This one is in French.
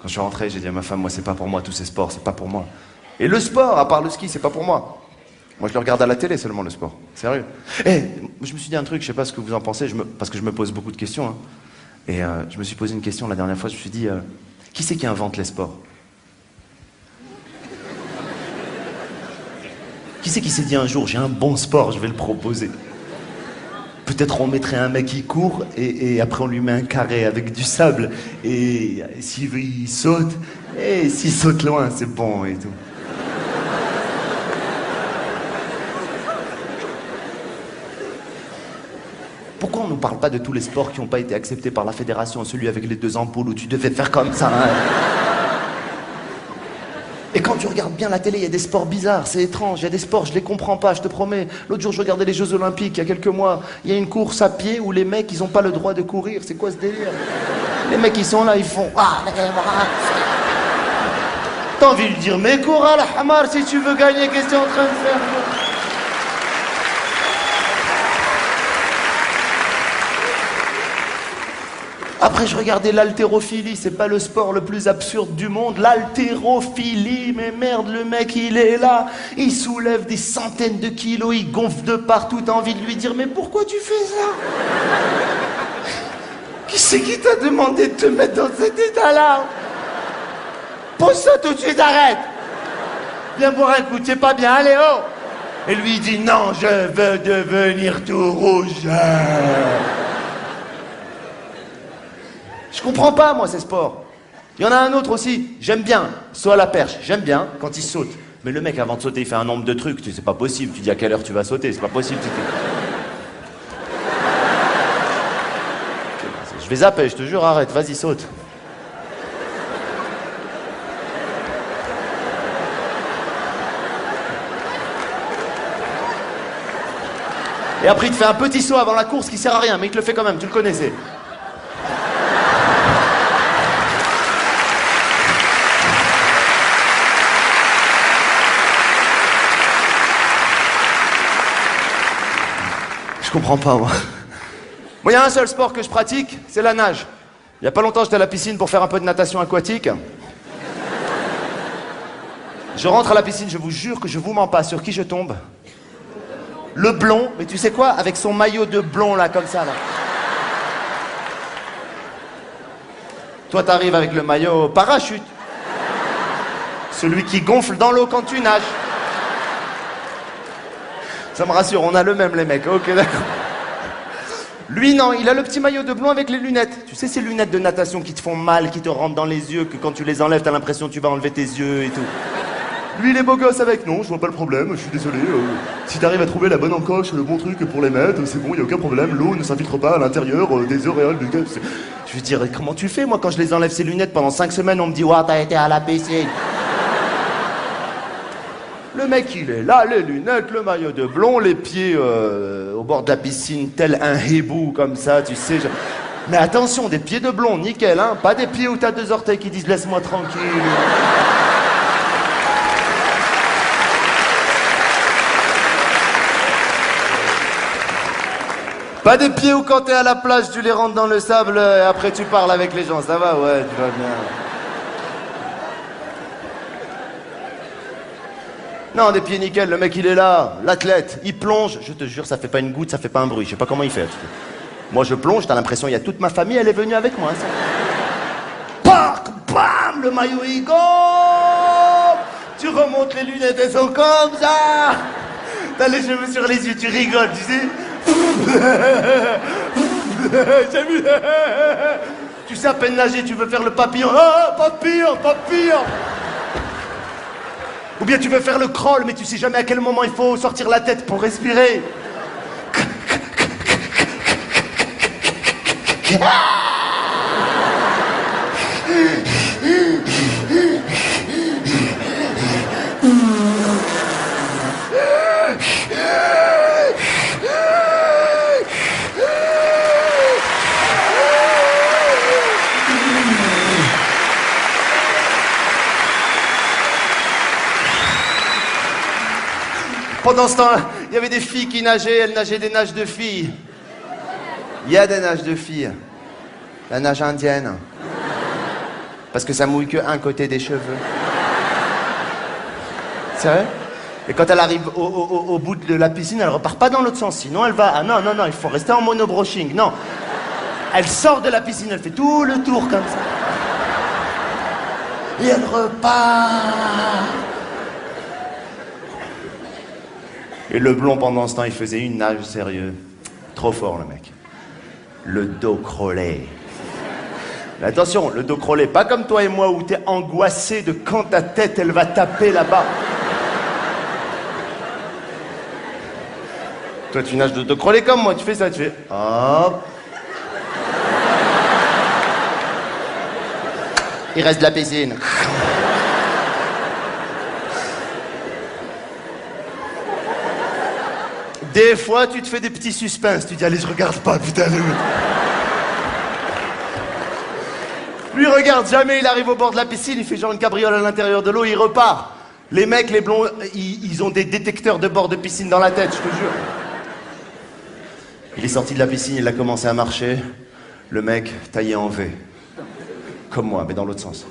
Quand je suis rentré, j'ai dit à ma femme, moi c'est pas pour moi tous ces sports, c'est pas pour moi. Et le sport, à part le ski, c'est pas pour moi. Moi je le regarde à la télé seulement le sport, sérieux. Eh, je me suis dit un truc, je sais pas ce que vous en pensez, parce que je me pose beaucoup de questions. Hein. Et je me suis posé une question la dernière fois, je me suis dit, qui c'est qui invente les sports? Qui c'est qui s'est dit un jour, j'ai un bon sport, je vais le proposer? Peut-être on mettrait un mec qui court et après on lui met un carré avec du sable et s'il veut, il saute et s'il saute loin, c'est bon et tout. Pourquoi on ne nous parle pas de tous les sports qui n'ont pas été acceptés par la fédération, celui avec les 2 ampoules où tu devais faire comme ça, hein? Et quand tu regardes bien la télé, il y a des sports bizarres, c'est étrange, il y a des sports, je les comprends pas, je te promets. L'autre jour, je regardais les Jeux Olympiques, il y a quelques mois, il y a une course à pied où les mecs, ils ont pas le droit de courir, c'est quoi ce délire? Les mecs, ils sont là, ils font... T'as envie de lui dire, mais cours à la hamar si tu veux gagner, qu'est-ce que t'es en train de faire? Après, je regardais l'haltérophilie, c'est pas le sport le plus absurde du monde. L'haltérophilie, mais merde, le mec, il est là, il soulève des centaines de kilos, il gonfle de partout, t'as envie de lui dire, mais pourquoi tu fais ça? Qui c'est qui t'a demandé de te mettre dans cet état-là? Pose ça tout de suite, arrête! Viens boire un coup, t'es pas bien, allez, oh! Et lui, il dit, non, je veux devenir tout rouge. Je comprends pas, moi, ces sports. Il y en a un autre aussi, j'aime bien, saut à la perche, j'aime bien quand il saute. Mais le mec, avant de sauter, il fait un nombre de trucs, c'est pas possible, tu dis à quelle heure tu vas sauter, c'est pas possible. Je vais zapper, je te jure, arrête, vas-y, saute. Et après, il te fait un petit saut avant la course qui sert à rien, mais il te le fait quand même, tu le connaissais. Je comprends pas, moi. Moi, il y a un seul sport que je pratique, c'est la nage. Il y a pas longtemps, j'étais à la piscine pour faire un peu de natation aquatique. Je rentre à la piscine, je vous jure que je vous mens pas. Sur qui je tombe? Le blond, mais tu sais quoi? Avec son maillot de blond, là, comme ça, là. Toi, t'arrives avec le maillot parachute. Celui qui gonfle dans l'eau quand tu nages. Ça me rassure, on a le même, les mecs. Ok, d'accord. Lui, non, il a le petit maillot de blond avec les lunettes. Tu sais, ces lunettes de natation qui te font mal, qui te rentrent dans les yeux, que quand tu les enlèves, t'as l'impression que tu vas enlever tes yeux et tout. Lui, il est beau gosse avec. Non, je vois pas le problème, je suis désolé. Si t'arrives à trouver la bonne encoche, le bon truc pour les mettre, c'est bon, y a aucun problème. L'eau ne s'infiltre pas à l'intérieur des auréoles du gars. Je veux dire, comment tu fais? Moi, quand je les enlève ces lunettes pendant 5 semaines, on me dit, ouah, t'as été à la piscine. Le mec, il est là, les lunettes, le maillot de blond, les pieds au bord de la piscine, tel un hibou, comme ça, tu sais. Mais attention, des pieds de blond, nickel, hein. Pas des pieds où t'as 2 orteils qui disent laisse-moi tranquille. Pas des pieds où quand t'es à la plage, tu les rentres dans le sable et après tu parles avec les gens. Ça va? Ouais, tu vas bien. Non, des pieds nickel, le mec il est là, l'athlète, il plonge, je te jure, ça fait pas une goutte, ça fait pas un bruit, je sais pas comment il fait. Moi je plonge, t'as l'impression, il y a toute ma famille, elle est venue avec moi. Pac, bam, le maillot il gonfle. Tu remontes les lunettes, elles sont comme ça. T'as les cheveux sur les yeux, tu rigoles, tu sais. J'ai vu. Tu sais à peine nager, tu veux faire le papillon. Ah, papillon, papillon. Ou bien tu veux faire le crawl, mais tu sais jamais à quel moment il faut sortir la tête pour respirer. Pendant ce temps, il y avait des filles qui nageaient, elles nageaient des nages de filles. Il y a des nages de filles. La nage indienne. Parce que ça mouille que un côté des cheveux. C'est vrai? Et quand elle arrive au bout de la piscine, elle repart pas dans l'autre sens. Sinon, elle va... Ah non, non, non, il faut rester en monobroching. Non. Elle sort de la piscine, elle fait tout le tour comme ça. Et elle repart. Et le blond, pendant ce temps, il faisait une nage, sérieux. Trop fort, le mec. Le dos crawlé. Mais attention, le dos crawlé, pas comme toi et moi où t'es angoissé de quand ta tête, elle va taper là-bas. Toi, tu nages de dos crawlé comme moi, tu fais ça, tu fais... Hop. Il reste de la piscine. Des fois, tu te fais des petits suspens. Tu dis, allez, je regarde pas, putain. Lui, regarde jamais, il arrive au bord de la piscine, il fait genre une cabriole à l'intérieur de l'eau, il repart. Les mecs, les blonds, ils ont des détecteurs de bord de piscine dans la tête, je te jure. Il est sorti de la piscine, il a commencé à marcher. Le mec, taillé en V. Comme moi, mais dans l'autre sens.